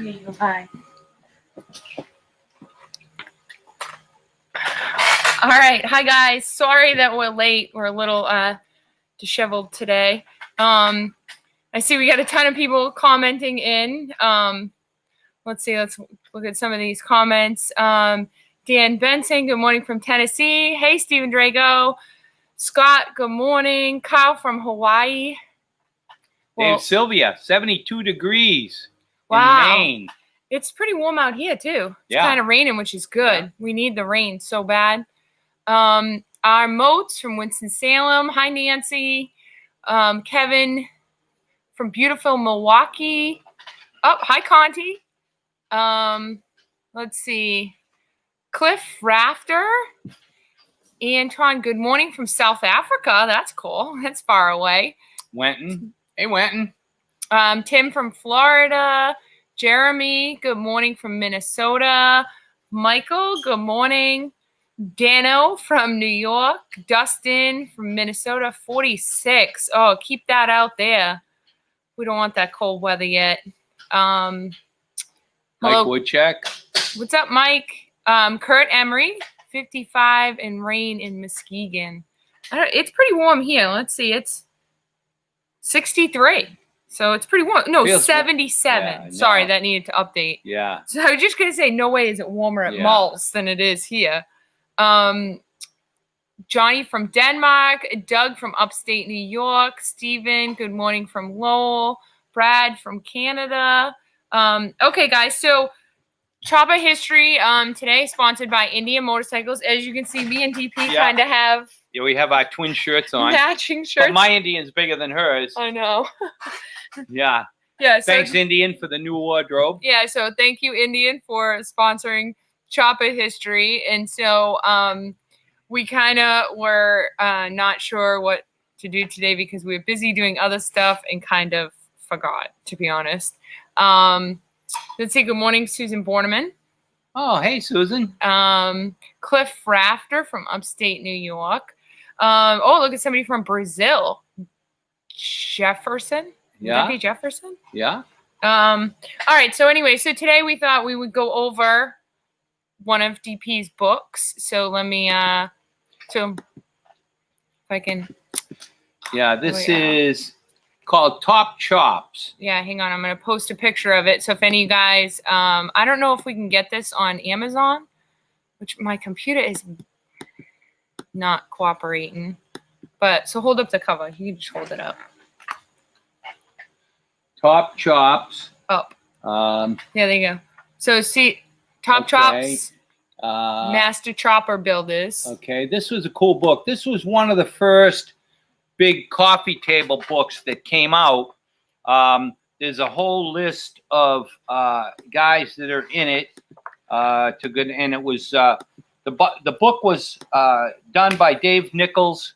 Here you go. Hi. All right. Hi, guys. Sorry that we're late. We're a little disheveled today. I see we got a ton of people commenting in. Let's see. Let's look at some of these comments. Dan Benson, good morning from Tennessee. Hey, Stephen Drago. Scott, good morning. Kyle from Hawaii. Well, Dave Sylvia, 72 degrees wow. in Maine. It's pretty warm out here, too. It's Yeah. kind of raining, which is good. Yeah. We need the rain so bad. Our Moats from Winston-Salem. Hi, Nancy. Kevin from beautiful Milwaukee. Oh, hi, Conti. Let's see. Cliff Rafter. Anton, good morning from South Africa. That's cool. That's far away. Wenton. Hey, Wenton. Tim from Florida. Jeremy, good morning from Minnesota. Michael, good morning. Dano from New York. Dustin from Minnesota, 46. Oh, keep that out there. We don't want that cold weather yet. Mike Woodchuck. What's up, Mike? Kurt Emery, 55 and rain in Muskegon. It's pretty warm here. Let's see. It's 63. So it's pretty warm. No, 77. Yeah, no. Sorry, that needed to update. Yeah. So I was just going to say, no way is it warmer at Malls than it is here. Johnny from Denmark. Doug from upstate New York. Steven, good morning from Lowell. Brad from Canada. Okay, guys. So Chopper History today sponsored by Indian Motorcycles. As you can see, me and DP kind of have... Yeah, we have our twin shirts on. Matching shirts. But my Indian's bigger than hers. I know. Yeah. Yeah. So, thanks, Indian, for the new wardrobe. Yeah. So thank you, Indian, for sponsoring Chopper History. And so we kind of were not sure what to do today because we were busy doing other stuff and kind of forgot, to be honest. Let's say good morning, Susan Borneman. Oh, hey, Susan. Cliff Rafter from upstate New York. Oh, look at somebody from Brazil. Jefferson? Yeah. Would that be Jefferson? Yeah. All right. So anyway, so today we thought we would go over one of DP's books. So let me, so if I can. Yeah, this is called Top Chops. Yeah, hang on. I'm going to post a picture of it. So if any of you guys, I don't know if we can get this on Amazon, which my computer is not cooperating. But so hold up the cover. You can just hold it up. Top Chops. Up. Yeah, there you go. So see, Top Chops, Master Chopper Builders. Okay, this was a cool book. This was one of the first big coffee table books that came out. There's a whole list of guys that are in it. And it was the book was done by Dave Nichols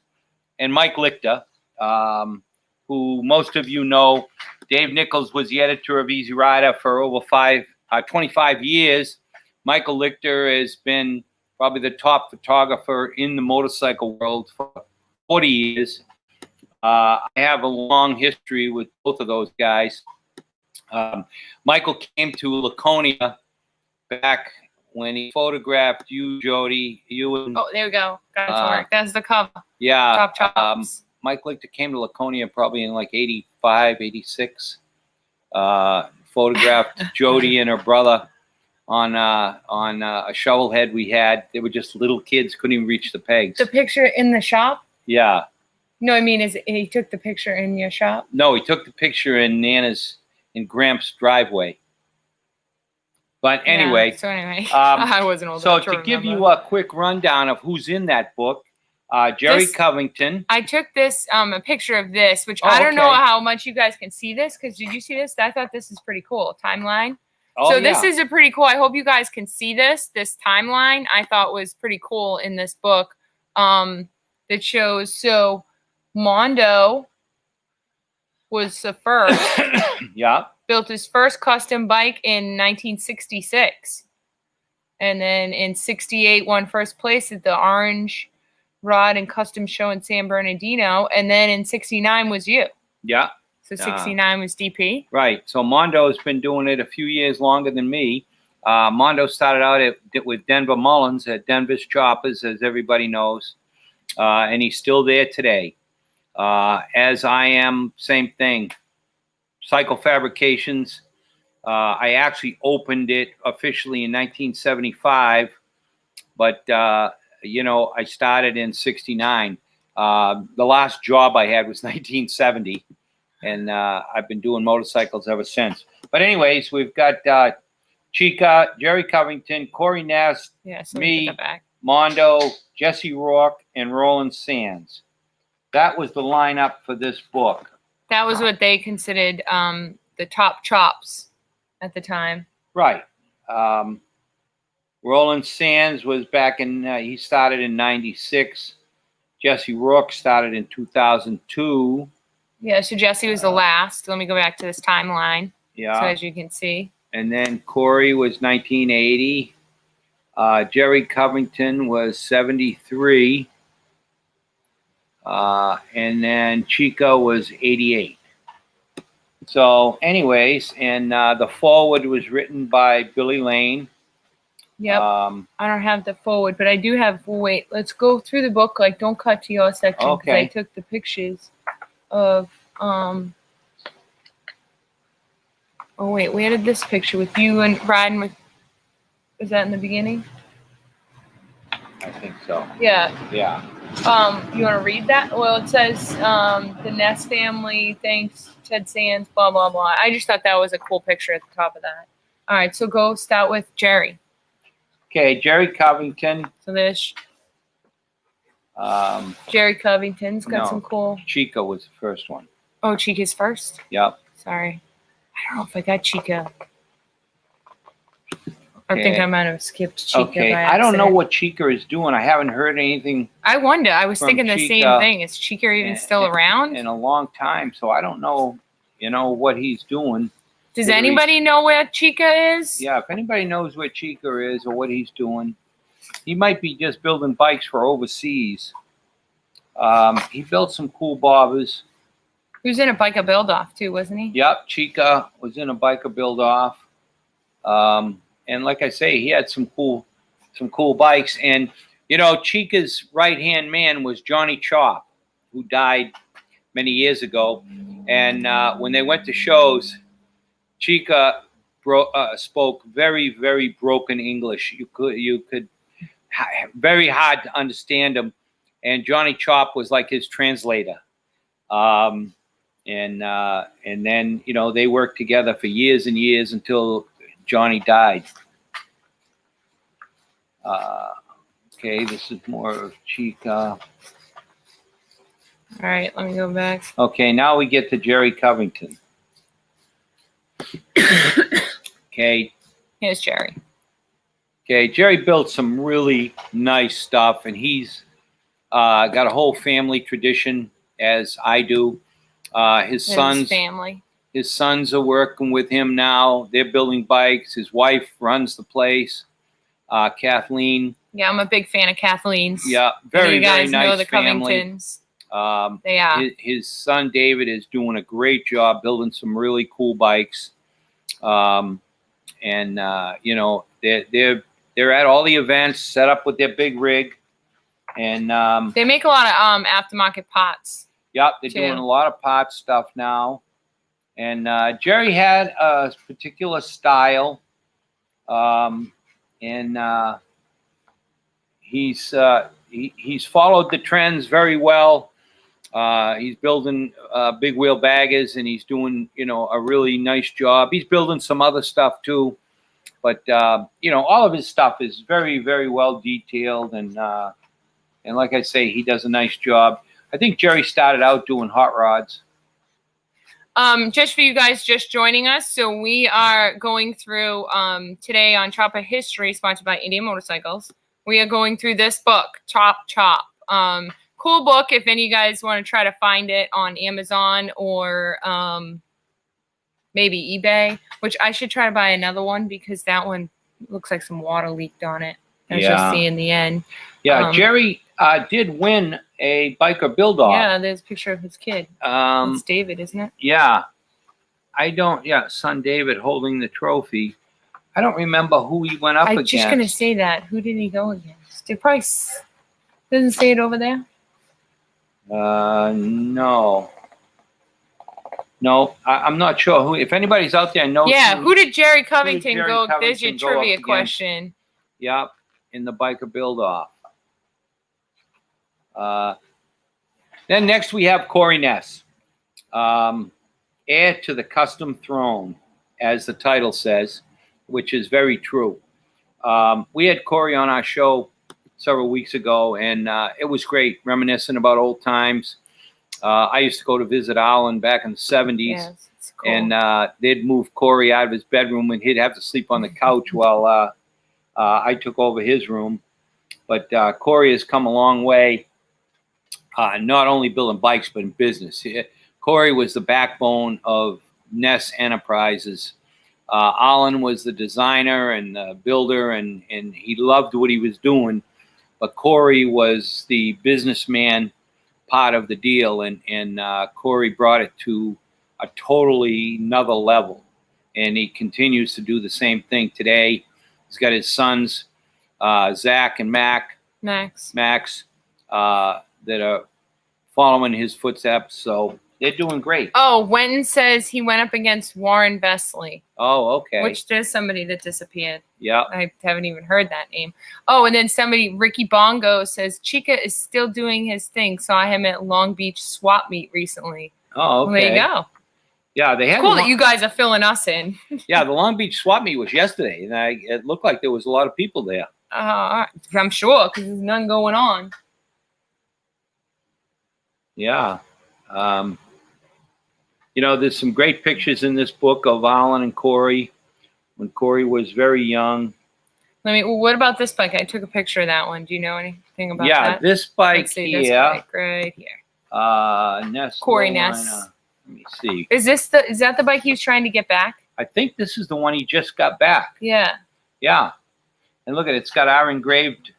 and Mike Lichter, who most of you know. Dave Nichols was the editor of Easy Rider for over 25 years. Michael Lichter has been probably the top photographer in the motorcycle world for 40 years. I have a long history with both of those guys. Michael came to Laconia back when he photographed you, Jody. You and, oh, there we go. Got it to work. That's the cover. Yeah. Top Chops. Mike Lichter came to Laconia probably in like 85, 86. Photographed Jody and her brother on a shovel head we had. They were just little kids, couldn't even reach the pegs. The picture in the shop? Yeah. No, I mean, he took the picture in your shop? No, he took the picture in Gramps' driveway. But anyway. Yeah, so anyway, I wasn't old enough to give you a quick rundown of who's in that book, Jerry Covington. I took this a picture of this, which I don't know how much you guys can see this, because did you see this? I thought this is pretty cool. Timeline. Oh, so this is a pretty cool. I hope you guys can see this. This timeline I thought was pretty cool in this book. That shows Mondo was the first. Yeah. Built his first custom bike in 1966. And then in 68 won first place at the Orange Rod and Custom Show in San Bernardino. And then in 69 was you. Yeah. So 69 was DP? Right. So Mondo's been doing it a few years longer than me. Mondo started out with Denver Mullins at Denver's Choppers, as everybody knows. And he's still there today. As I am, same thing. Cycle Fabrications. I actually opened it officially in 1975, but I started in '69. The last job I had was 1970, and I've been doing motorcycles ever since. But anyways, we've got Chica, Jerry Covington, Corey Ness, me, Mondo, Jesse Rourke, and Roland Sands. That was the lineup for this book. That was what they considered the top chops at the time. Right. Roland Sands was back in, he started in 96. Jesse Rourke started in 2002. Yeah, so Jesse was the last. Let me go back to this timeline. Yeah. So as you can see. And then Corey was 1980. Jerry Covington was 73. And then Chico was 88. So anyways, and the foreword was written by Billy Lane. Yep. I don't have the forward, but I do have, wait, let's go through the book. Like, don't cut to your section because I took the pictures of, oh wait, where did this picture with you and riding with, was that in the beginning? I think so. Yeah. Yeah. You want to read that? Well, it says, the Ness family, thanks, Ted Sands, blah, blah, blah. I just thought that was a cool picture at the top of that. All right, so go start with Jerry. Okay, Jerry Covington. So there's Jerry Covington's got some cool. Chica was the first one. Oh, Chica's first? Yep. Sorry. I don't know if I got Chica. I think I might have skipped Chica. Okay, I don't know what Chica is doing. I haven't heard anything. I wonder. I was thinking the same thing. Is Chica even still around? In a long time, so I don't know, what he's doing. Does anybody know where Chica is? Yeah, if anybody knows where Chica is or what he's doing, he might be just building bikes for overseas. He built some cool bobbers. He was in a biker build-off too, wasn't he? Yep, Chica was in a biker build-off. And like I say, he had some cool bikes. And, Chica's right-hand man was Johnny Chop, who died many years ago. And when they went to shows, Chica spoke very, very broken English. You could very hard to understand him. And Johnny Chop was like his translator. And then, they worked together for years and years until Johnny died. Okay, this is more of Chica. All right, let me go back. Okay, now we get to Jerry Covington. Okay. Here's Jerry. Okay, Jerry built some really nice stuff, and he's got a whole family tradition, as I do. His sons are working with him now. They're building bikes. His wife runs the place, Kathleen. Yeah, I'm a big fan of Kathleen's. Yeah, very, very nice family. You guys know the family. Covingtons. They are. His son David is doing a great job building some really cool bikes. They're at all the events, set up with their big rig, and they make a lot of aftermarket pots. Yep, they're doing a lot of pot stuff now. And Jerry had a particular style, and he's followed the trends very well. He's building big wheel baggers, and he's doing a really nice job. He's building some other stuff too, but all of his stuff is very, very well detailed, and like I say, he does a nice job. I think Jerry started out doing hot rods. Just for you guys just joining us, so we are going through today on Chopper History, sponsored by Indian Motorcycles. We are going through this book, Chop Chop. Cool book if any of you guys want to try to find it on Amazon or maybe eBay, which I should try to buy another one because that one looks like some water leaked on it. as Yeah. you'll see in the end. Yeah, Jerry did win a biker build-off. Yeah, there's a picture of his kid. It's David, isn't it? Yeah. Son David holding the trophy. I don't remember who he went up I'm against. just gonna say that. Who did he go against? It probably doesn't say it over there. No. No, I'm not sure who. If anybody's out there knows. Yeah, who did Jerry Covington Jerry go? Covington There's your go up trivia against? question. Yep, in the biker build-off. Then next we have Corey Ness, heir to the custom throne, as the title says, which is very true. We had Corey on our show several weeks ago, and it was great, reminiscing about old times. I used to go to visit Alan back in the 70s, Yes, it's cool. and they'd move Corey out of his bedroom, and he'd have to sleep on the couch while I took over his room. But Corey has come a long way, not only building bikes, but in business. Corey was the backbone of Ness Enterprises. Alan was the designer and the builder, and he loved what he was doing. But Corey was the businessman part of the deal, and Corey brought it to a totally another level. And he continues to do the same thing today. He's got his sons, Zach and Max, that are following his footsteps. So they're doing great. Oh, Wenton says he went up against Warren Vesely. Oh, okay. Which there's somebody that disappeared. Yeah. I haven't even heard that name. Oh, and then Ricky Bongo says Chica is still doing his thing. Saw him at Long Beach swap meet recently. Oh, okay. Well, there you go. Yeah, they had. It's cool that you guys are filling us in. Yeah, the Long Beach swap meet was yesterday, and it looked like there was a lot of people there. I'm sure, because there's none going on. Yeah. There's some great pictures in this book of Alan and Corey when Corey was very young. What about this bike? I took a picture of that one. Do you know anything about that? Yeah, this bike Let's see, here. this bike right here. Ness. Corey Ness. Let me see. Is that the bike he was trying to get back? I think this is the one he just got back. Yeah. Yeah. And look at it. It's got our engraved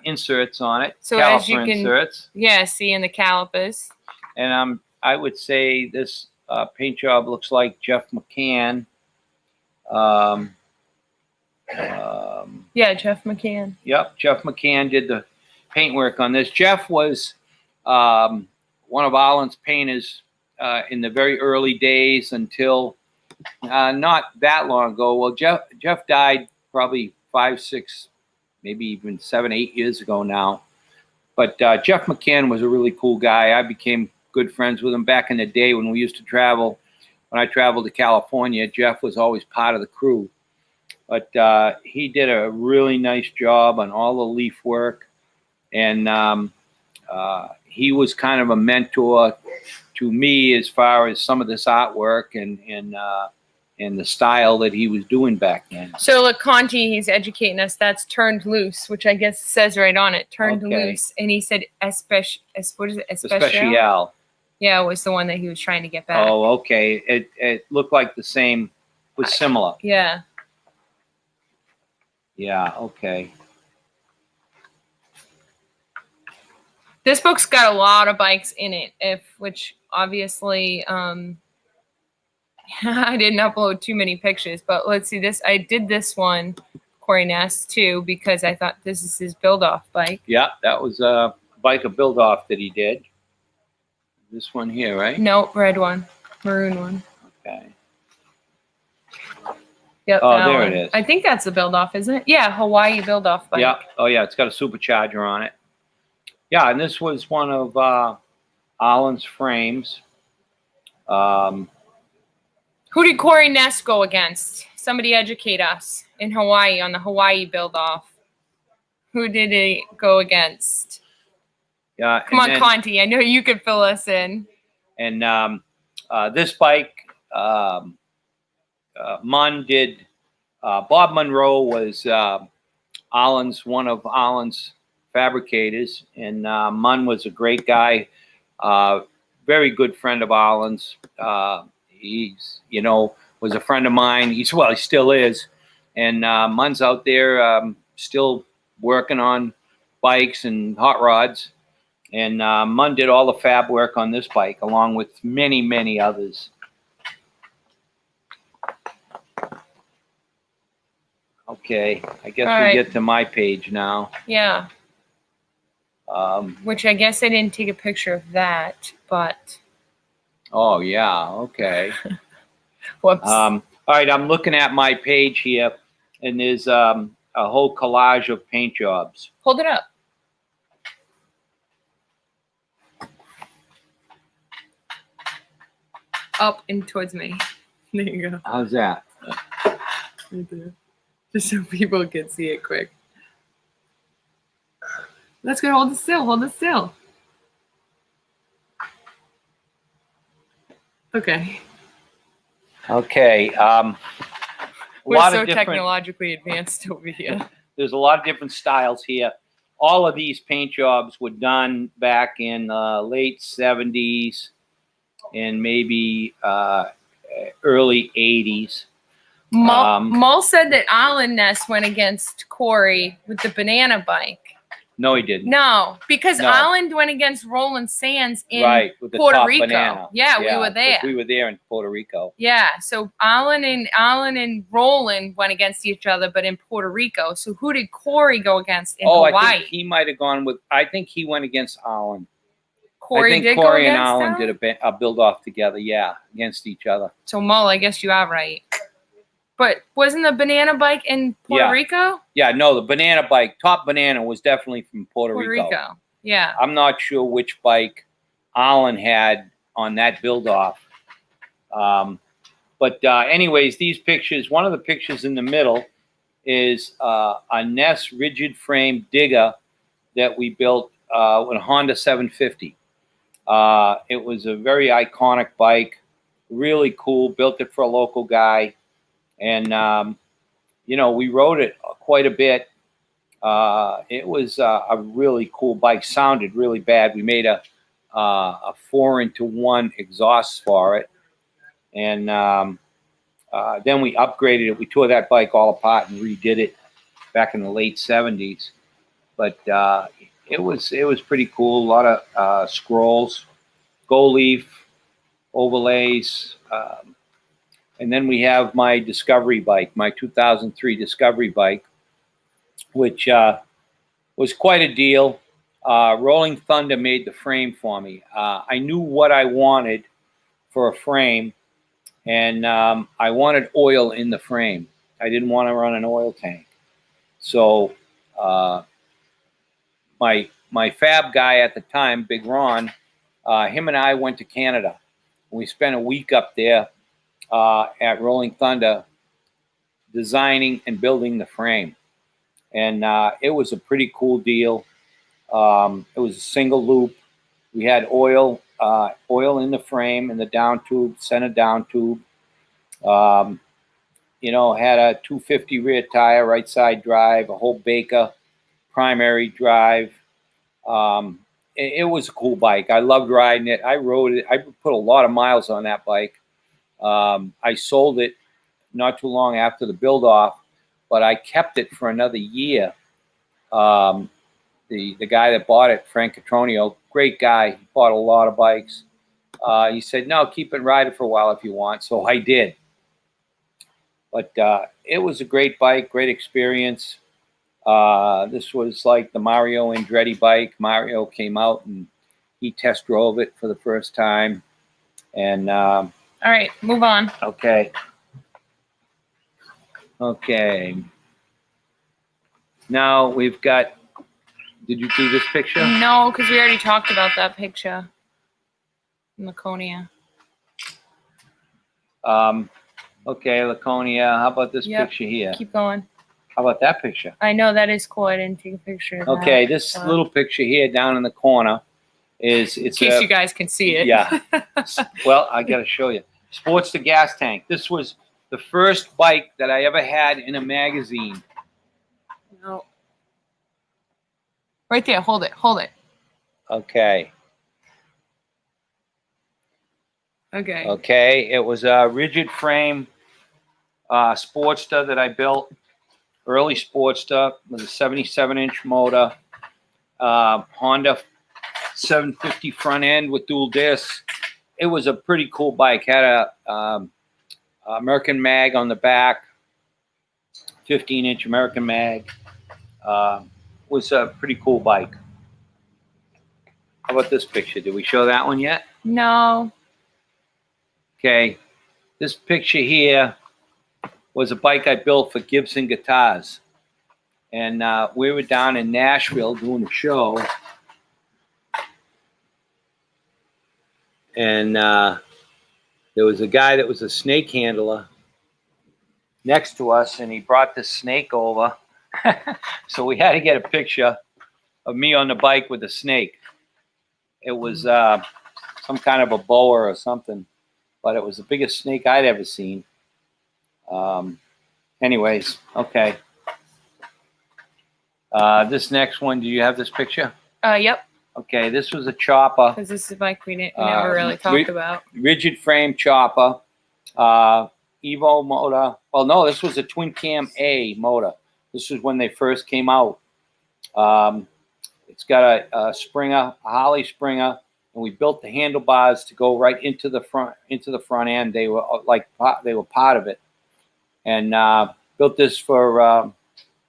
inserts on it. So caliper as you can, inserts. Yeah, see in the calipers. And I would say this paint job looks like Jeff McCann. Yeah, Jeff McCann. Yep, Jeff McCann did the paintwork on this. Jeff was one of Alan's painters in the very early days until not that long ago. Well, Jeff died probably 5, 6, maybe even 7, 8 years ago now. But Jeff McCann was a really cool guy. I became good friends with him back in the day when we used to travel. When I traveled to California, Jeff was always part of the crew. But he did a really nice job on all the leaf work. And he was kind of a mentor to me as far as some of this artwork and the style that he was doing back then. So look, Conti, he's educating us. That's Turned Loose, which I guess says right on it, Turned Loose. And he said what is it? Especial. Yeah, it was the one that he was trying to get back. Oh, okay. It looked like the same, was similar. Yeah. Yeah, okay. This book's got a lot of bikes in it, which obviously I didn't upload too many pictures, but let's see this. I did this one, Corey Ness, too, because I thought this is his build-off bike. Yeah, that was a biker build-off that he did. This one here, right? Nope, red one, maroon one. Okay. Yep. Oh, there it is. I think that's the build-off, isn't it? Yeah, Hawaii build-off bike. Yeah. Oh, yeah. It's got a supercharger on it. Yeah, and this was one of Alan's frames. Who did Corey Ness go against? Somebody educate us in Hawaii on the Hawaii build-off. Who did he go against? Yeah. Come on, Conti. I know you could fill us in. And this bike, Munn did. Bob Monroe was one of Alan's fabricators, and Munn was a great guy, very good friend of Alan's. He's, was a friend of mine. He still is. And Munn's out there still working on bikes and hot rods. And Munn did all the fab work on this bike, along with many, many others. Okay, I guess All we right. get to my page now. Yeah. Which I guess I didn't take a picture of that, but. Oh, yeah, okay. Whoops. All right, I'm looking at my page here, and there's a whole collage of paint jobs. Hold it up. Up and towards me. There you go. How's that? Right there. Just so people can see it quick. That's good. Hold it still. Hold it still. Okay. Okay. We're so technologically advanced over here. There's a lot of different styles here. All of these paint jobs were done back in the late 70s and maybe early 80s. Mull said that Alan Ness went against Corey with the banana bike. No, he didn't. No, because No. Alan went against Roland Sands in with the Puerto top Rico. banana. Yeah, we were there. We were there in Puerto Rico. Yeah, so Alan and Roland went against each other, but in Puerto Rico. So who did Corey go against in Hawaii? I think he might have gone with. I think he went against Alan. Corey I think did Corey go and against Alan Alan? did a build off together. Yeah, against each other. So Mull, I guess you are right. But wasn't the banana bike in Puerto Rico? Yeah, no, the banana bike, Top Banana, was definitely from Puerto Rico. Yeah. I'm not sure which bike Alan had on that build-off. But anyways, these pictures, one of the pictures in the middle is a Ness rigid frame digger that we built with a Honda 750. It was a very iconic bike, really cool, built it for a local guy. And, we rode it quite a bit. It was a really cool bike. Sounded really bad. We made a 4-into-1 exhaust for it. And then we upgraded it. We tore that bike all apart and redid it back in the late 70s. But it was pretty cool. A lot of scrolls, gold leaf, overlays. And then we have my Discovery bike, my 2003 Discovery bike, which was quite a deal. Rolling Thunder made the frame for me. I knew what I wanted for a frame, and I wanted oil in the frame. I didn't want to run an oil tank. So my fab guy at the time, Big Ron, him and I went to Canada. We spent a week up there at Rolling Thunder designing and building the frame. And it was a pretty cool deal. It was a single loop. We had oil in the frame, in the down tube, center down tube. Had a 250 rear tire, right side drive, a whole Baker primary drive. It was a cool bike. I loved riding it. I rode it. I put a lot of miles on that bike. I sold it not too long after the build off, but I kept it for another year. The guy that bought it, Frank Catronio, great guy, he bought a lot of bikes. He said, no, keep it riding for a while if you want. So I did. But it was a great bike, great experience. This was like the Mario Andretti bike. Mario came out and he test drove it for the first time. And all right, move on. Okay. Now we've got. Did you do this picture? No, because we already talked about that picture. Laconia. Okay, Laconia. How about this picture here? Keep going. How about that picture? I know that is cool. I didn't take a picture of that. Okay, this little picture here down in the corner it's in case you guys can see it. Yeah. Well, I got to show you. Sports to gas tank. This was the first bike that I ever had in a magazine. No. Right there. Hold it. Hold it. Okay. Okay. It was a rigid frame Sportster that I built early Sportster with a 77-inch motor, Honda 750 front end with dual discs. It was a pretty cool bike. Had a American mag on the back, 15-inch American mag. Was a pretty cool bike. How about this picture? Did we show that one yet? No. Okay. This picture here was a bike I built for Gibson Guitars. And we were down in Nashville doing a show. And there was a guy that was a snake handler next to us, and he brought this snake over. So we had to get a picture of me on the bike with the snake. It was some kind of a boa or something, but it was the biggest snake I'd ever seen. Anyways, okay. This next one, do you have this picture? Yep. Okay, this was a chopper. Because this is a bike we never really talked about. Rigid frame chopper. Evo motor. Well, no, this was a twin cam A motor. This was when they first came out. It's got a Springer, a Harley Springer, and we built the handlebars to go right into the front end. They were part of it, and built this for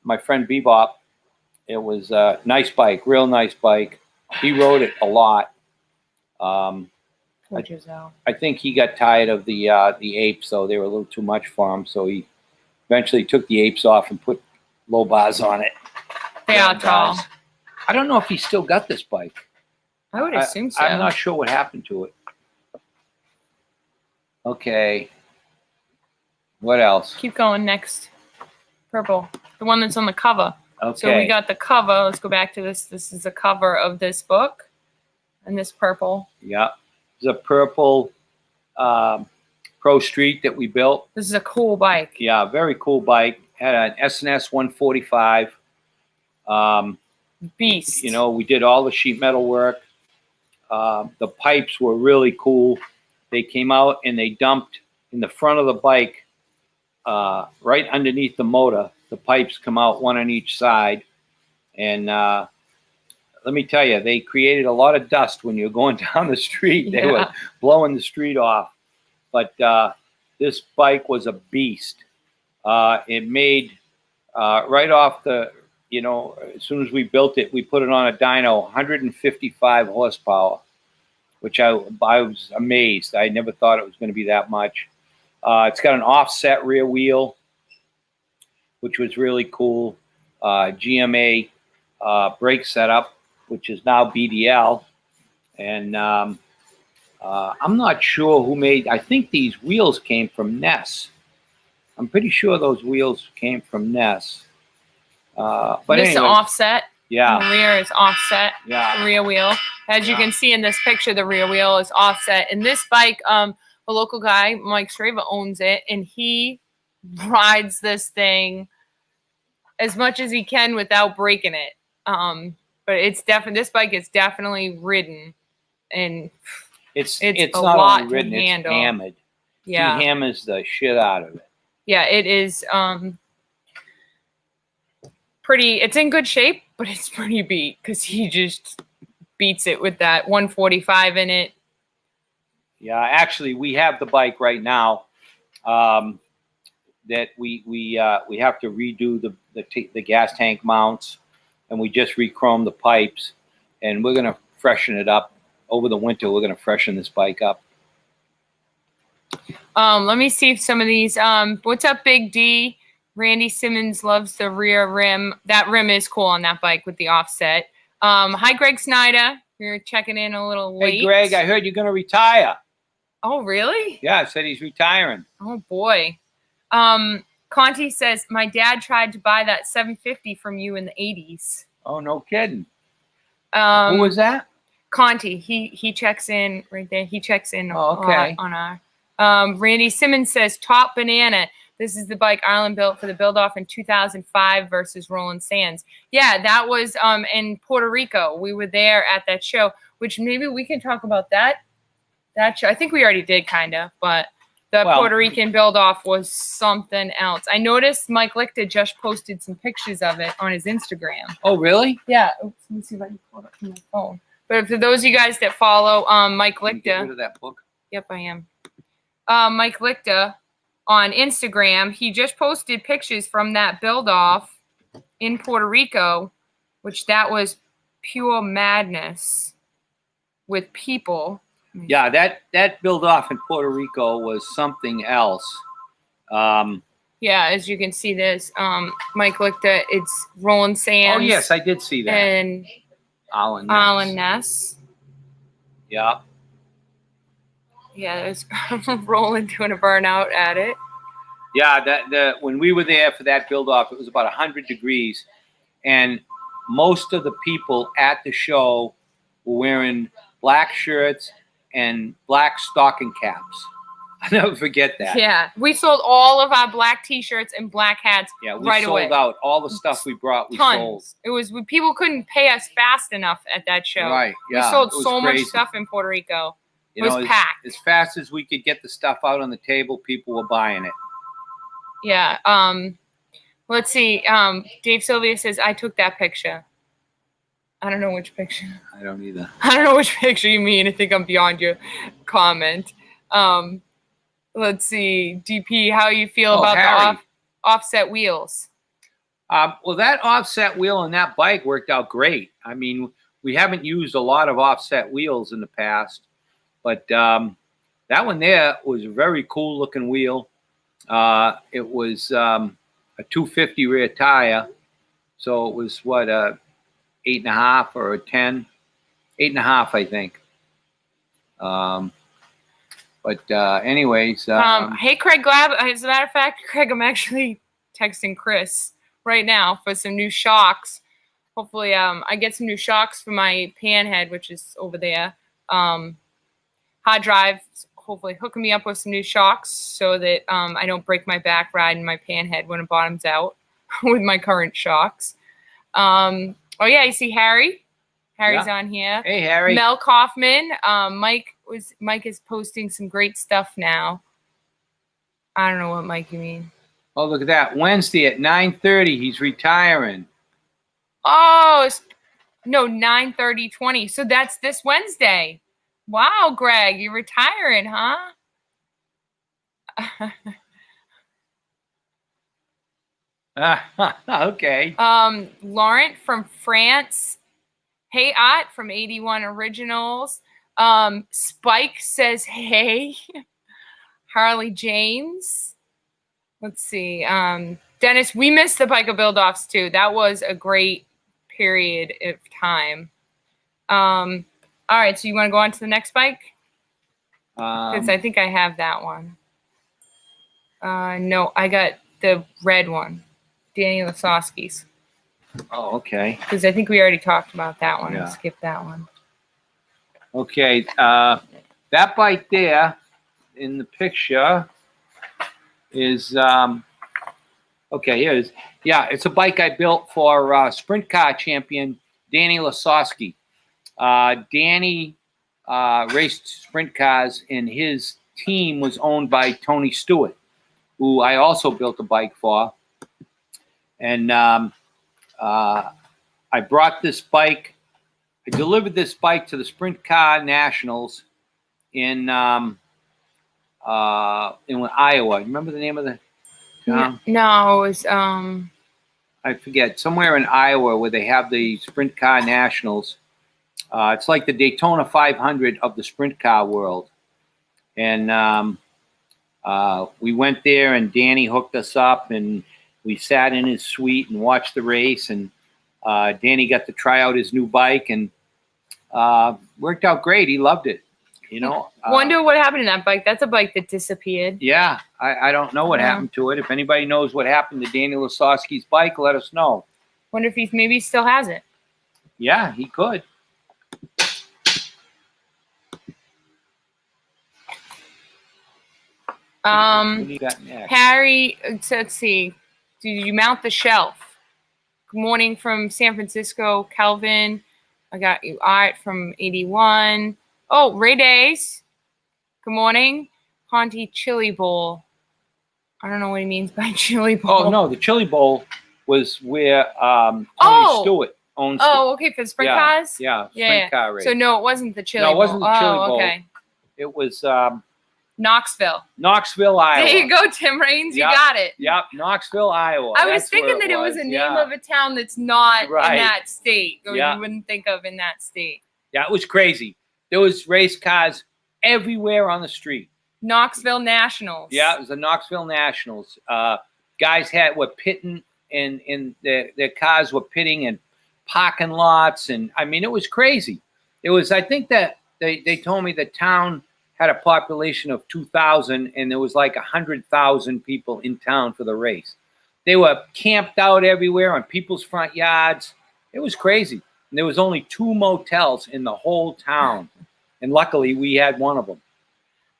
my friend Bebop. It was a nice bike, real nice bike. He rode it a lot. I think he got tired of the apes, so they were a little too much for him. So he eventually took the apes off and put low bars on it. They are tall. I don't know if he still got this bike. I would assume so. I'm not sure what happened to it. Okay. What else? Keep going. Next. Purple. The one that's on the cover. Okay. So we got the cover. Let's go back to this. This is the cover of this book. And this purple. Yeah. It's a purple Pro Street that we built. This is a cool bike. Yeah, very cool bike. Had an S&S 145. Beast. You know, we did all the sheet metal work. The pipes were really cool. They came out and they dumped in the front of the bike, right underneath the motor. The pipes come out one on each side. And let me tell you, they created a lot of dust when you're going down the street. They were blowing the street off. But this bike was a beast. It made right off the, you know, as soon as we built it, we put it on a dyno, 155 horsepower, which I was amazed. I never thought it was going to be that much. It's got an offset rear wheel, which was really cool. GMA brake setup, which is now BDL. And I'm not sure who made, I think these wheels came from Ness. I'm pretty sure those wheels came from Ness. But this anyway, offset. Yeah. The rear is offset. Yeah. The rear wheel. As you can see in this picture, the rear wheel is offset. And this bike, a local guy, Mike Strava, owns it, and he rides this thing as much as he can without breaking it. But it's definitely, this bike is definitely ridden, and it's a not lot only ridden, to handle. it's hammered. Yeah. He hammers the shit out of it. Yeah, it is pretty, it's in good shape, but it's pretty beat because he just beats it with that 145 in it. Yeah, actually, we have the bike right now that we have to redo the gas tank mounts, and we just re-chromed the pipes, and we're gonna freshen it up over the winter. We're gonna freshen this bike up. Let me see if some of these. What's up, Big D? Randy Simmons loves the rear rim. That rim is cool on that bike with the offset. Hi, Greg Snyder. You're checking in a little late. Hey, Greg, I heard you're gonna retire. Oh, really? Yeah, I said he's retiring. Oh, boy. Conti says, my dad tried to buy that 750 from you in the 80s. Oh, no kidding. Who was that? Conti. He checks in right there. He checks in okay. on our. Randy Simmons says, Top Banana. This is the bike Ireland built for the build-off in 2005 versus Roland Sands. Yeah, that was in Puerto Rico. We were there at that show, which maybe we can talk about that show. I think we already did, kind of, but The Well- Puerto Rican build-off was something else. I noticed Mike Lichter just posted some pictures of it on his Instagram. Oh, really? Yeah. Oops, let me see if I can pull it up from my phone. But for those of you guys that follow Mike Can you get rid Lichter, of that book? yep, I am. Mike Lichter on Instagram, he just posted pictures from that build-off in Puerto Rico, which that was pure madness with people. Yeah, that build off in Puerto Rico was something else. Yeah, as you can see, there's Mike Lichter. It's Roland Sands. Oh yes, I did see that. And Alan Ness. Alan Ness. Yeah. Yeah, there's Roland doing a burnout at it. Yeah, when we were there for that build off, it was about 100 degrees, and most of the people at the show were wearing black shirts and black stocking caps. I'll never forget that. Yeah, we sold all of our black T-shirts and black hats Yeah, we right sold away. out all the stuff we brought. We Tons. sold. It was people couldn't pay us fast enough at that show. Right. Yeah. We sold it was so much crazy. stuff in Puerto Rico. You It was know, packed. as fast as we could get the stuff out on the table, people were buying it. Yeah. Let's see. Dave Sylvia says I took that picture. I don't know which picture. I don't either. I don't know which picture you mean. I think I'm beyond your comment. Let's see, DP, how you feel about Harry. the offset wheels? Well, that offset wheel on that bike worked out great. I mean, we haven't used a lot of offset wheels in the past, but that one there was a very cool looking wheel. It was a 250 rear tire, so it was what, a 8.5 or a 10, 8.5, I think. But anyways, Hey, Craig Glab. As a matter of fact, Craig, I'm actually texting Chris right now for some new shocks. Hopefully, I get some new shocks for my Panhead, which is over there. Hard Drive, hopefully hooking me up with some new shocks so that I don't break my back riding my Panhead when it bottoms out with my current shocks. Oh yeah, you see Harry. Harry's on here. hey, Harry. Mel Kaufman. Mike is posting some great stuff now. I don't know what Mike you mean. Oh, look at that. Wednesday at 9:30, he's retiring. Oh, no, 9/30/20. So that's this Wednesday. Wow, Greg, you're retiring, huh? Okay. Laurent from France. Hey, Ott from 81 Originals. Spike says, hey. Harley James. Let's see. Dennis, we missed the Biker build-offs too. That was a great period of time. All right, so you want to go on to the next bike? Because I think I have that one. No, I got the red one. Danny Lasowski's. Oh, okay. Because I think we already talked about that one. Yeah. Skip that one. Okay. That bike there in the picture is okay. Here it is. Yeah, it's a bike I built for sprint car champion Danny Lasowski. Danny raced sprint cars, and his team was owned by Tony Stewart, who I also built a bike for. And I brought this bike. I delivered this bike to the Sprint Car Nationals in Iowa. Remember the name of the town? No, it was I forget. Somewhere in Iowa where they have the Sprint Car Nationals. It's like the Daytona 500 of the sprint car world. And we went there, and Danny hooked us up, and we sat in his suite and watched the race. And Danny got to try out his new bike, and worked out great. He loved it. You know. Wonder what happened to that bike. That's a bike that disappeared. Yeah, I don't know what happened to it. If anybody knows what happened to Danny Lasowski's bike, let us know. Wonder if he maybe still has it. Yeah, he could. What do you got next? Harry, let's see. Did you mount the shelf? Good morning from San Francisco, Kelvin. I got you Art from 81. Oh, Ray Days. Good morning. Ponte Chili Bowl. I don't know what he means by Chili Bowl. Oh no, the Chili Bowl was where Tony Stewart owns. Oh, okay, for the sprint cars. Yeah, sprint car race. So no, it wasn't the Chili No, Bowl. it wasn't the Chili Bowl. Okay. It was Knoxville, Iowa. There you go, Tim Raines. You got it. Yep, Knoxville, Iowa. I was thinking that it was a name of a town that's not in that state, or you wouldn't think of in that state. Yeah, it was crazy. There was race cars everywhere on the street. Knoxville Nationals. Yeah, it was the Knoxville Nationals. Guys were pitting, and their cars were pitting in parking lots, and I mean, it was crazy. It was. I think that they told me the town had a population of 2,000, and there was like 100,000 people in town for the race. They were camped out everywhere on people's front yards. It was crazy. And there was only 2 motels in the whole town, and luckily we had one of them.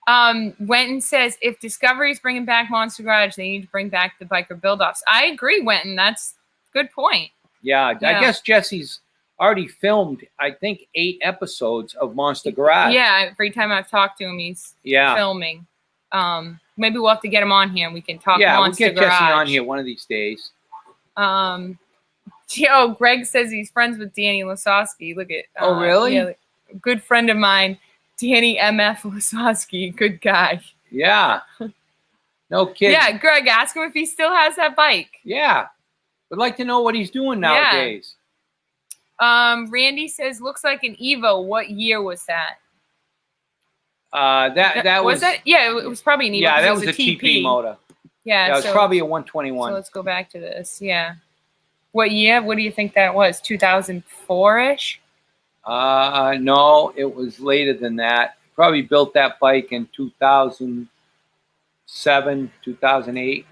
Wenton says if Discovery is bringing back Monster Garage, they need to bring back the biker build-offs. I agree, Wenton. That's a good point. Yeah, I guess Jesse's already filmed, I think, 8 episodes of Monster Garage. Yeah, every time I've talked to him, he's filming. Maybe we'll have to get him on here and we can talk Monster Garage. We'll get Jesse on here one of these days. Greg says he's friends with Danny Lasowski. Look at oh, really? Yeah, a good friend of mine, Danny MF Lasowski. Good guy. Yeah. No kidding. Yeah, Greg, ask him if he still has that bike. Yeah. Would like to know what he's doing nowadays. Randy says, looks like an Evo. What year was that? That was that? Yeah, it was probably an Evo. Yeah, that was a TP motor. Yeah, it was probably a 121. So let's go back to this. Yeah. What year? What do you think that was? 2004-ish? No, it was later than that. Probably built that bike in 2007, 2008.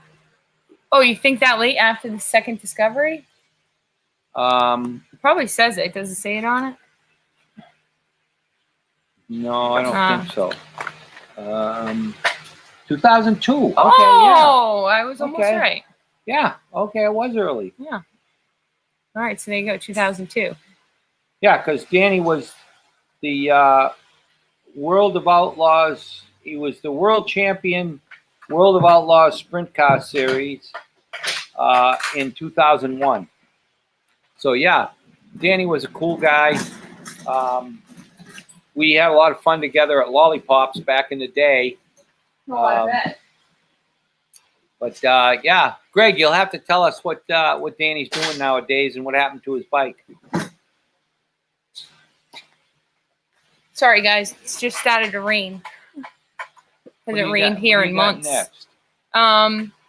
Oh, you think that late after the second Discovery? It probably says it. Does it say it on it? No, I don't think so. 2002. Okay, oh, I was almost right. Yeah, okay, it was early. Yeah. All right, so there you go, 2002. Yeah, because Danny was the World of Outlaws. He was the world champion, World of Outlaws Sprint Car Series in 2001. So, yeah, Danny was a cool guy. We had a lot of fun together at Lollipops back in the day. Oh, I bet. But, yeah, Greg, you'll have to tell us what Danny's doing nowadays and what happened to his bike. Sorry, guys. It's just started to rain. Hasn't rained here in months. Next?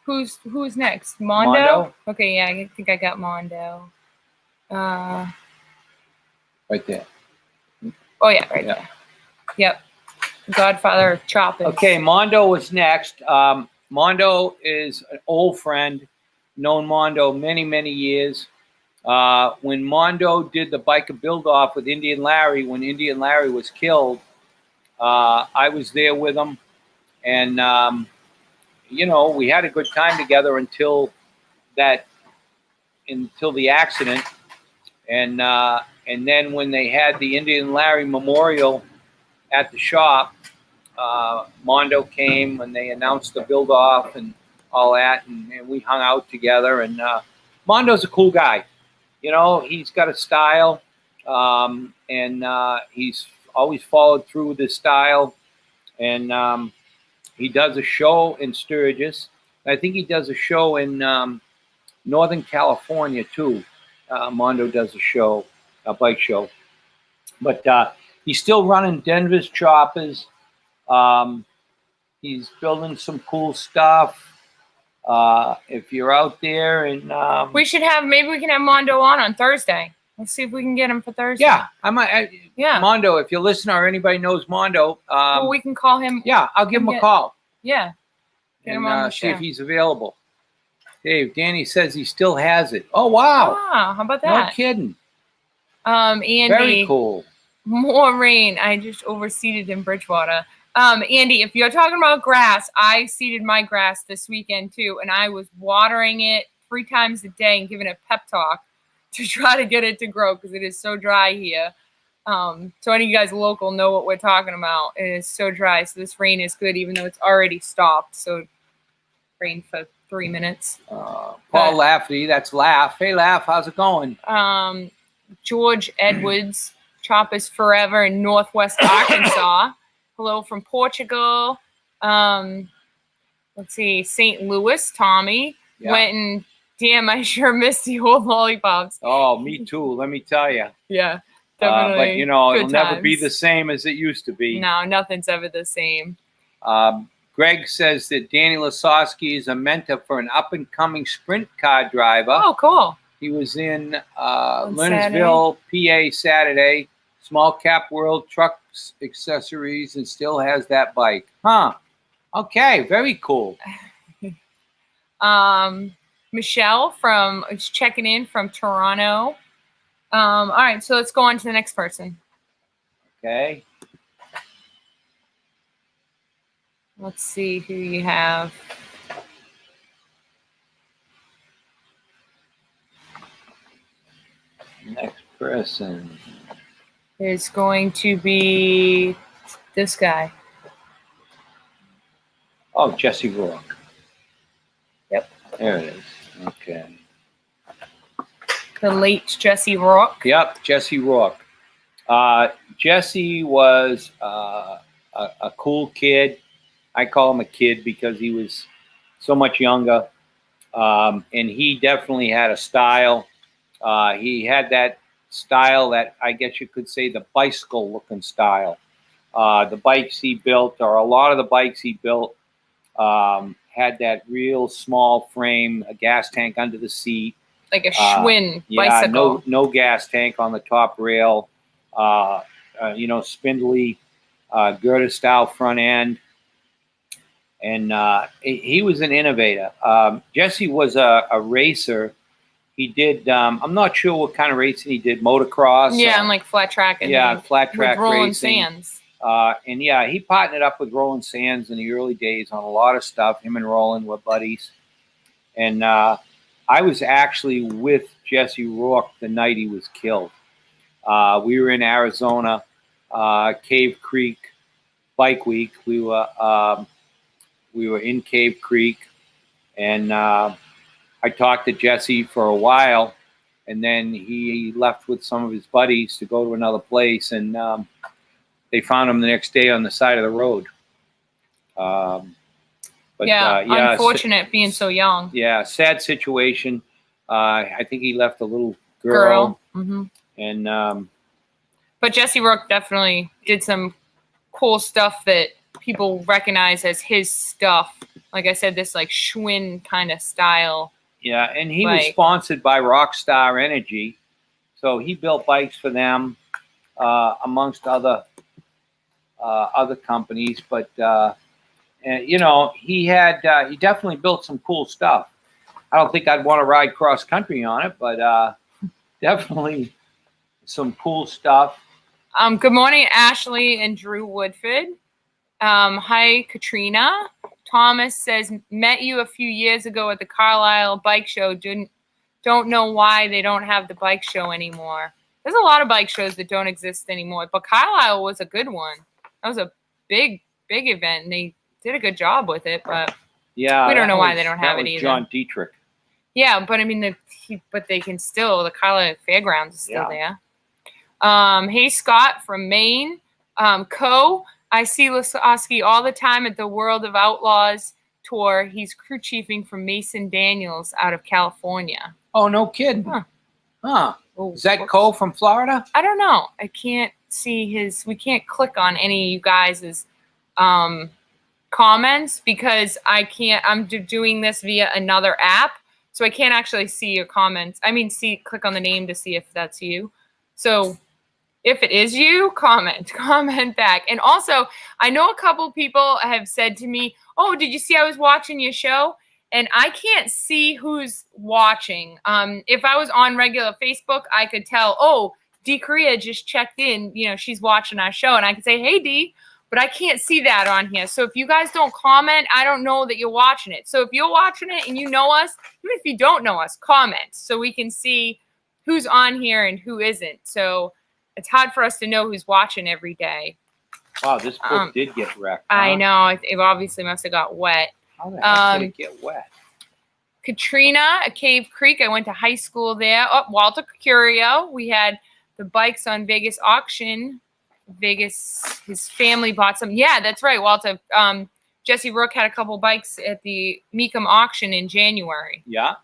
Who's next? Mondo? Okay, yeah, I think I got Mondo. Right there. Oh, yeah, right there. Yep. Godfather of Choppers. Okay, Mondo was next. Mondo is an old friend. Known Mondo many, many years. When Mondo did the biker build-off with Indian Larry, when Indian Larry was killed, I was there with him. And, you know, we had a good time together until the accident. And then when they had the Indian Larry Memorial at the shop, Mondo came and they announced the build-off and all that, and we hung out together. And Mondo's a cool guy. You know, he's got a style, and he's always followed through with his style. And he does a show in Sturgis. I think he does a show in Northern California, too. Mondo does a bike show. But he's still running Denver's Choppers. He's building some cool stuff. If you're out there and maybe we can have Mondo on Thursday. Let's see if we can get him for Thursday. Yeah, I might. Yeah, Mondo. If you're listening or anybody knows Mondo, well, we can call him. Yeah, I'll give him a call. Yeah, get him on the show. See if he's available. Dave, Danny says he still has it. Oh wow! Wow, how about that? No kidding. Andy. Very cool. More rain. I just overseeded in Bridgewater. Andy, if you're talking about grass, I seeded my grass this weekend too, and I was watering it 3 times a day and giving it a pep talk to try to get it to grow because it is so dry here. So any of you guys local know what we're talking about. It is so dry. So this rain is good, even though it's already stopped. So rain for 3 minutes. Paul Lafferty, that's Laugh. Hey, Laugh, how's it going? George Edwards, Choppers Forever in Northwest Arkansas. Hello from Portugal. Let's see, St. Louis, Tommy. Yeah. Went and, damn, I sure missed the old lollipops. Oh, me too, let me tell you. Yeah, definitely. But, you know, Good it'll never be times. the same as it used to be. No, nothing's ever the same. Greg says that Danny Lasowski is a mentor for an up-and-coming sprint car driver. Oh, cool. He was in On Leonardsville, PA Saturday. Small Cap World Trucks Accessories, and still has that bike. Huh. Okay, very cool. Michelle is checking in from Toronto. All right, so let's go on to the next person. Okay. Let's see who you have. Next person is going to be this guy. Oh, Jesse Rourke. Yep. There it is. Okay. The late Jesse Rourke. Yep, Jesse Rourke. Jesse was a cool kid. I call him a kid because he was so much younger. And he definitely had a style. He had that style that I guess you could say the bicycle looking style. The bikes he built, or a lot of the bikes he built, had that real small frame, a gas tank under the seat. Like a Schwinn bicycle. No gas tank on the top rail. Spindly girder style front end. And he was an innovator. Jesse was a racer. He did, I'm not sure what kind of racing he did, motocross. Yeah, and like flat track. And flat track with Roland racing. Sands. He partnered up with Roland Sands in the early days on a lot of stuff. Him and Roland were buddies. And I was actually with Jesse Rourke the night he was killed. We were in Arizona, Cave Creek Bike Week. We were in Cave Creek, and I talked to Jesse for a while, and then he left with some of his buddies to go to another place, and they found him the next day on the side of the road. Unfortunate being so young. Yeah, sad situation. I think he left a little girl. Mm-hmm. And but Jesse Rourke definitely did some cool stuff that people recognize as his stuff. Like I said, this like Schwinn kind of style. Yeah, and he was sponsored by Rockstar Energy, so he built bikes for them, amongst other companies. But he definitely built some cool stuff. I don't think I'd want to ride cross country on it, but definitely some cool stuff. Good morning, Ashley and Drew Woodford. Hi, Katrina. Thomas says, met you a few years ago at the Carlisle Bike Show. Don't know why they don't have the bike show anymore. There's a lot of bike shows that don't exist anymore, but Carlisle was a good one. That was a big event, and they did a good job with it, but yeah, we don't know why they don't have it either. John Dietrich. Yeah, but I mean, but they can still, the Carlisle Fairgrounds is still there. Hey, Scott from Maine. I see Lasowski all the time at the World of Outlaws tour. He's crew chiefing for Mason Daniels out of California. Oh, no kidding. Huh. Oh, is that Cole from Florida? I don't know. I can't see we can't click on any of you guys' comments because I'm doing this via another app. So I can't actually see your comments. I mean, click on the name to see if that's you. So if it is you, comment back. And also, I know a couple people have said to me, oh, did you see I was watching your show? And I can't see who's watching. If I was on regular Facebook, I could tell, oh, Dee Korea just checked in. She's watching our show. And I could say, hey, Dee. But I can't see that on here. So if you guys don't comment, I don't know that you're watching it. So if you're watching it and you know us, even if you don't know us, comment so we can see who's on here and who isn't. So it's hard for us to know who's watching every day. Wow, this book did get wrecked. Huh? I know. It obviously must have got wet. How the heck did it get wet? Katrina, a Cave Creek. I went to high school there. Oh, Walter Curio. We had the bikes on Vegas auction. Vegas, his family bought some. Yeah, that's right, Walter. Jesse Rook had a couple bikes at the Mecum auction in January. Yeah.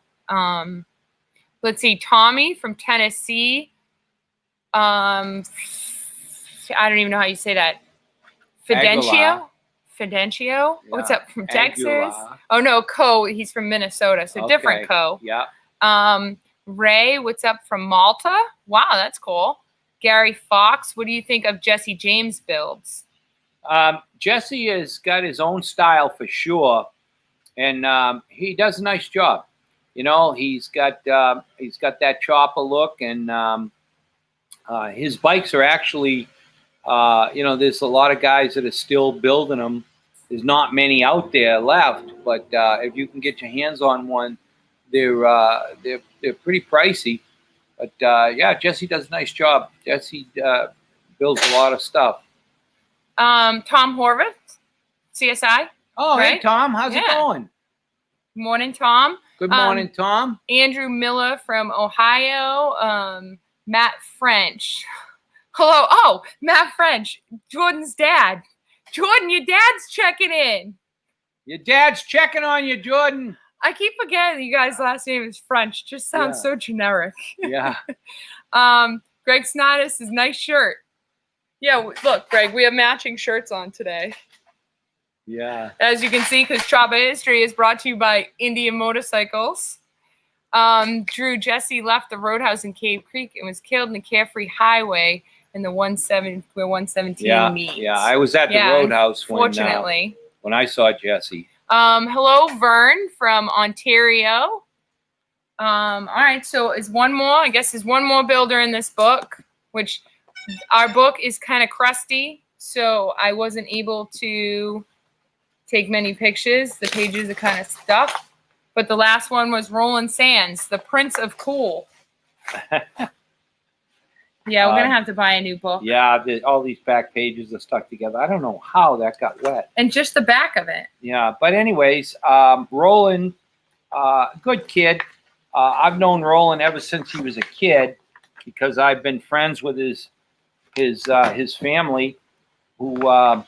Let's see, Tommy from Tennessee. I don't even know how you say that. Fidencio. Yeah. What's up from Texas? Aguilar. Oh no, he's from Minnesota, so different Co. Yeah. Ray, what's up from Malta? Wow, that's cool. Gary Fox, what do you think of Jesse James builds? Jesse has got his own style for sure, and he does a nice job. You know, he's got that chopper look, and his bikes are actually, there's a lot of guys that are still building them. There's not many out there left, but if you can get your hands on one, they're pretty pricey. But yeah, Jesse does a nice job. Jesse builds a lot of stuff. Tom Horvath, CSI. Oh, right? Hey Tom, how's it going? Morning, Tom. Good morning, Tom. Andrew Miller from Ohio. Matt French. Hello. Oh, Matt French, Jordan's dad. Jordan, your dad's checking in. Your dad's checking on you, Jordan. I keep forgetting you guys' last name is French. Just sounds so generic. Yeah. Greg Snodis' nice shirt. Yeah, look, Greg, we have matching shirts on today. Yeah. As you can see, because Chopper History is brought to you by Indian Motorcycles. Drew Jesse left the Roadhouse in Cave Creek and was killed in the Carefree Highway in the 117 meets. Yeah, I was at the Roadhouse fortunately. When I saw Jesse. Hello, Vern from Ontario. All right, so is one more. I guess there's one more builder in this book, which our book is kind of crusty, so I wasn't able to take many pictures. The pages are kind of stuck. But the last one was Roland Sands, the Prince of Cool. Yeah, we're going to have to buy a new book. Yeah, all these back pages are stuck together. I don't know how that got wet. And just the back of it. Yeah, but anyways, Roland, good kid. I've known Roland ever since he was a kid because I've been friends with his family, who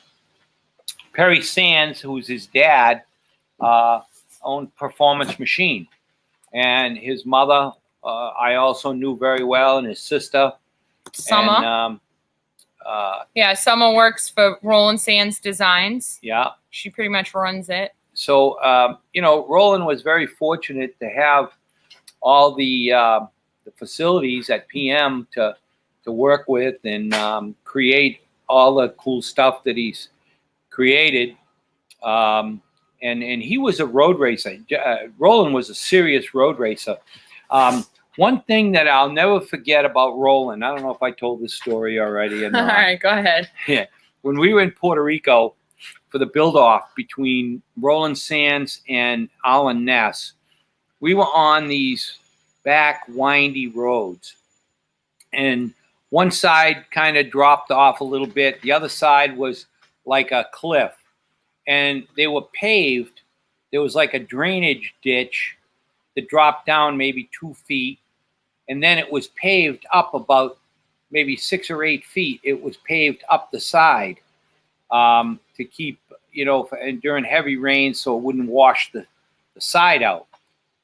Perry Sands, who's his dad, owned Performance Machine, and his mother I also knew very well, and his sister. Summer. And, Summer works for Roland Sands Designs. Yeah. She pretty much runs it. So, Roland was very fortunate to have all the facilities at PM to work with and create all the cool stuff that he's created. And he was a road racer. Roland was a serious road racer. One thing that I'll never forget about Roland, I don't know if I told this story already or not. All right, go ahead. Yeah. When we were in Puerto Rico for the build-off between Roland Sands and Alan Ness, we were on these back windy roads. And one side kind of dropped off a little bit. The other side was like a cliff. And they were paved. There was like a drainage ditch that dropped down maybe 2 feet. And then it was paved up about maybe 6 or 8 feet. It was paved up the side to keep, and during heavy rain so it wouldn't wash the side out.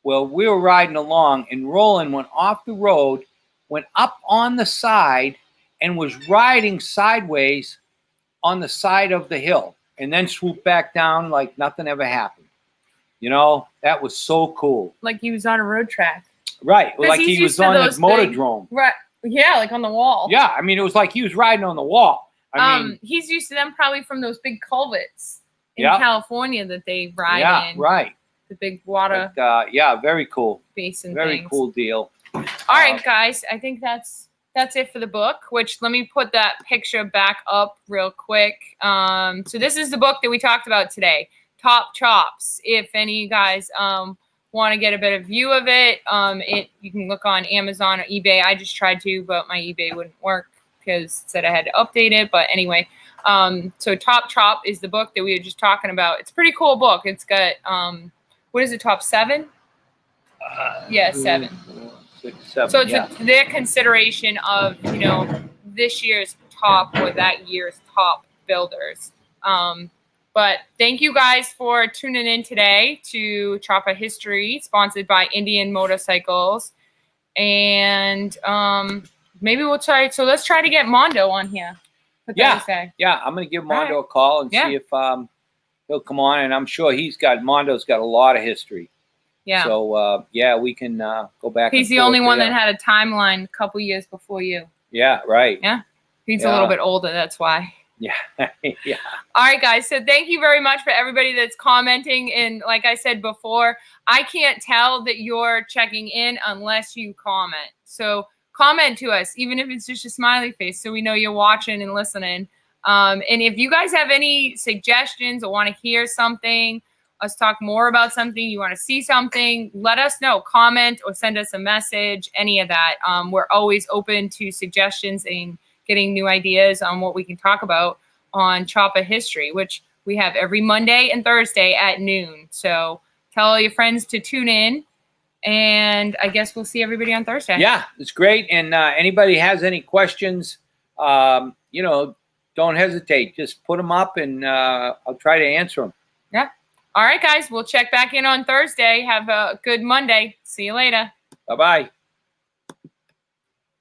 Well, we were riding along, and Roland went off the road, went up on the side, and was riding sideways on the side of the hill, and then swooped back down like nothing ever happened. That was so cool. Like he was on a road track. Right. Like he was on a motordrome. Right. Yeah, like on the wall. Yeah. I mean, it was like he was riding on the wall. He's used to them probably from those big culverts in California that they ride in. Yeah, right. The big water. But, very cool. Basin Very things. cool deal. All right, guys. I think that's it for the book, which let me put that picture back up real quick. So this is the book that we talked about today, Top Chops. If any of you guys want to get a better view of it, you can look on Amazon or eBay. I just tried to, but my eBay wouldn't work. because it said I had to update it. But anyway, so Top Chop is the book that we were just talking about. It's a pretty cool book. It's got, what is it, top 7? Yeah, 7. 6, 7. So it's their consideration of, you know, this year's top or that year's top builders. But thank you guys for tuning in today to Choppa History, sponsored by Indian Motorcycles. And maybe we'll try. So let's try to get Mondo on here. Yeah, I'm going to give Mondo a call and see if he'll come on. And I'm sure Mondo's got a lot of history. Yeah. So, we can go back. He's the only one that had a timeline a couple years before you. Yeah, right. Yeah. He's a little bit older. That's why. Yeah. Yeah. All right, guys. So thank you very much for everybody that's commenting. And like I said before, I can't tell that you're checking in unless you comment. So comment to us, even if it's just a smiley face, so we know you're watching and listening. And if you guys have any suggestions or want to hear something, us talk more about something, you want to see something, let us know. Comment or send us a message, any of that. We're always open to suggestions and getting new ideas on what we can talk about on Choppa History, which we have every Monday and Thursday at noon. So tell all your friends to tune in, and I guess we'll see everybody on Thursday. Yeah, it's great. And anybody has any questions, you know, don't hesitate. Just put them up, and I'll try to answer them. Yeah. All right, guys. We'll check back in on Thursday. Have a good Monday. See you later. Bye-bye.